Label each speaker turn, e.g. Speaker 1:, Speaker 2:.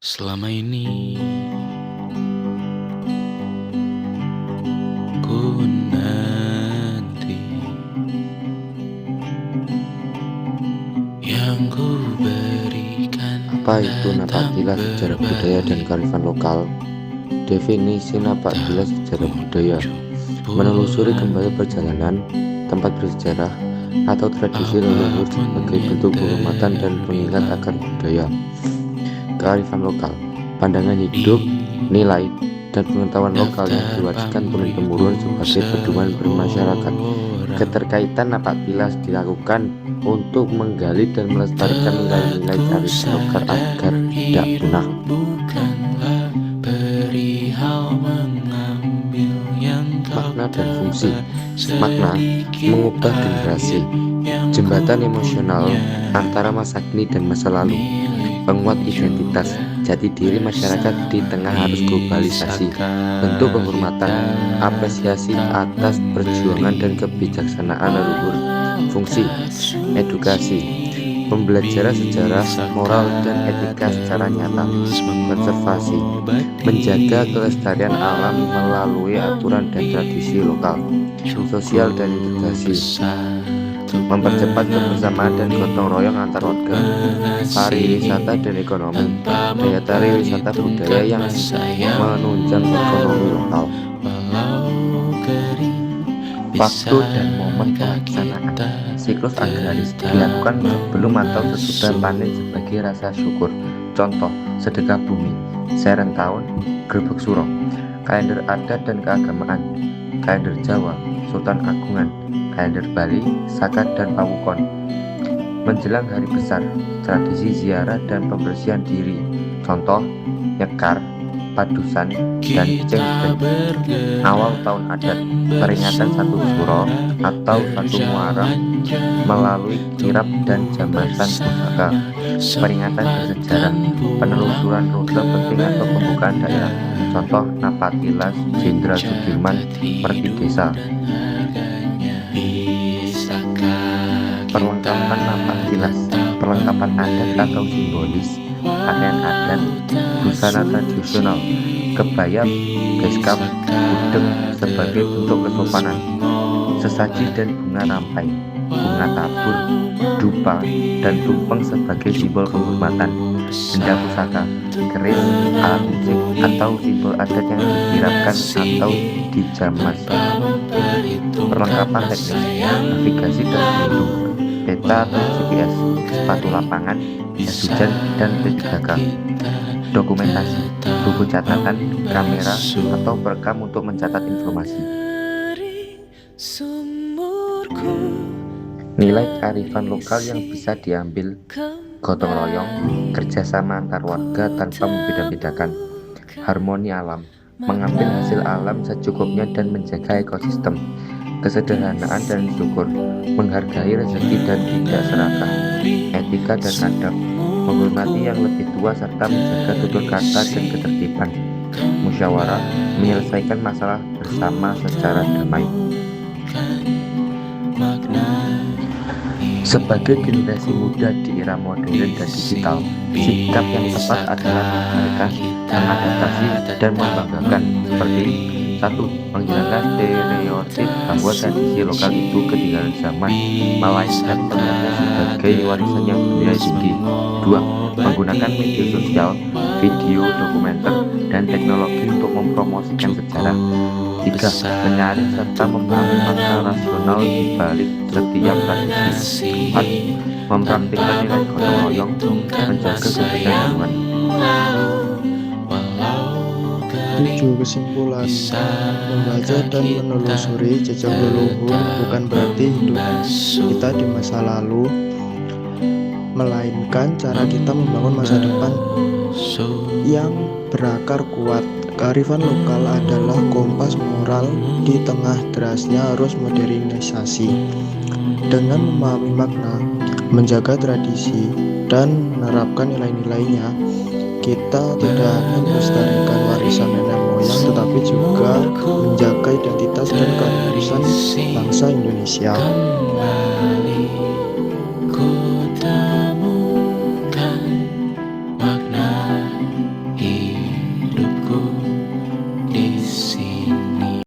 Speaker 1: Selama ini ku nanti yang ku berikan.
Speaker 2: Apa itu Napaktilas sejarah budaya dan kearifan lokal? Definisi Napaktilas sejarah budaya: menelusuri kembali perjalanan, tempat bersejarah, atau tradisi leluhur sebagai bentuk penghormatan dan pengingat akan budaya. Kearifan lokal: pandangan hidup, nilai, dan pengetahuan lokal yang diwariskan turun-temurun sebagai pedoman bermasyarakat. Keterkaitan Napaktilas dilakukan untuk menggali dan melestarikan nilai-nilai kearifan lokal agar tidak punah. Makna dan fungsi. Makna: mengubah generasi, jembatan emosional antara masa kini dan masa lalu, penguat identitas, jati diri masyarakat di tengah arus globalisasi, bentuk penghormatan, apresiasi atas perjuangan dan kebijaksanaan leluhur. Fungsi: edukasi, pembelajaran sejarah, moral, dan etika secara nyata. Konservasi, menjaga kelestarian alam melalui aturan dan tradisi lokal. Sosial dan integrasi, mempercepat kebersamaan dan gotong royong antar warga. Pariwisata dan ekonomi, daya tarik wisata budaya yang menunjang ekonomi lokal. Waktu dan momen pelaksanaan. Siklus agraris dilakukan sebelum atau sesudah panen sebagai rasa syukur. Contoh: sedekah bumi, seren tahun, grebek suro. Kalender adat dan keagamaan. Kalender Jawa, Sultan Agungan. Kalender Bali, Sakat dan Pawukon. Menjelang hari besar, tradisi ziarah dan pembersihan diri. Contoh: nyekar, padusan, dan cengkeh. Awal tahun adat, peringatan satu suro atau satu muaram melalui kirap dan jambatan pusaka. Peringatan bersejarah, penelusuran rute penting atau pembukaan daerah. Contoh: Napaktilas Jenderal Sudirman, Merti Desa. Perlengkapan Napaktilas: perlengkapan adat atau simbolis, pakaian adat, busana tradisional, kebaya, beskap, gudeg sebagai bentuk kesopanan, sesaji dan bunga rampai, bunga tabur, dupa, dan tumpeng sebagai simbol penghormatan, benda pusaka, keris, alat musik, atau simbol adat yang dikirapkan atau dijamas. Perlengkapan teknis: navigasi dan pelindung, peta atau GPS, sepatu lapangan, jas hujan, dan P3K. Dokumentasi: buku catatan, kamera, atau perekam untuk mencatat informasi. Nilai kearifan lokal yang bisa diambil: gotong royong, kerjasama antar warga tanpa membeda-bedakan, harmoni alam, mengambil hasil alam secukupnya dan menjaga ekosistem, kesederhanaan dan syukur, menghargai rezeki dan tidak serakah, etika dan adab, menghormati yang lebih tua serta menjaga tutur kata dan ketertiban, musyawarah, menyelesaikan masalah bersama secara damai. Sebagai generasi muda di era modern dan digital, sikap yang tepat adalah menghargai, mengadaptasi, dan membanggakan. Seperti: 1. Menghilangkan stereotip bahwa tradisi lokal itu ketinggalan zaman, melainkan melihatnya sebagai warisan yang bernilai tinggi. 2. Menggunakan media sosial, video, dokumenter, dan teknologi untuk mempromosikan sejarah. 3. Menyaring serta memahami makna rasional di balik setiap tradisi. 4. Mempraktikkan nilai gotong royong, menjaga kebersihan lingkungan.
Speaker 3: 7. Kesimpulan: membaca dan menelusuri jejak leluhur bukan berarti hidup kita di masa lalu, melainkan cara kita membangun masa depan yang berakar kuat. Kearifan lokal adalah kompas moral di tengah derasnya arus modernisasi. Dengan memahami makna, menjaga tradisi, dan menerapkan nilai-nilainya, kita tidak hanya melestarikan warisan nenek moyang, tetapi juga menjaga identitas dan keharmonisan bangsa Indonesia.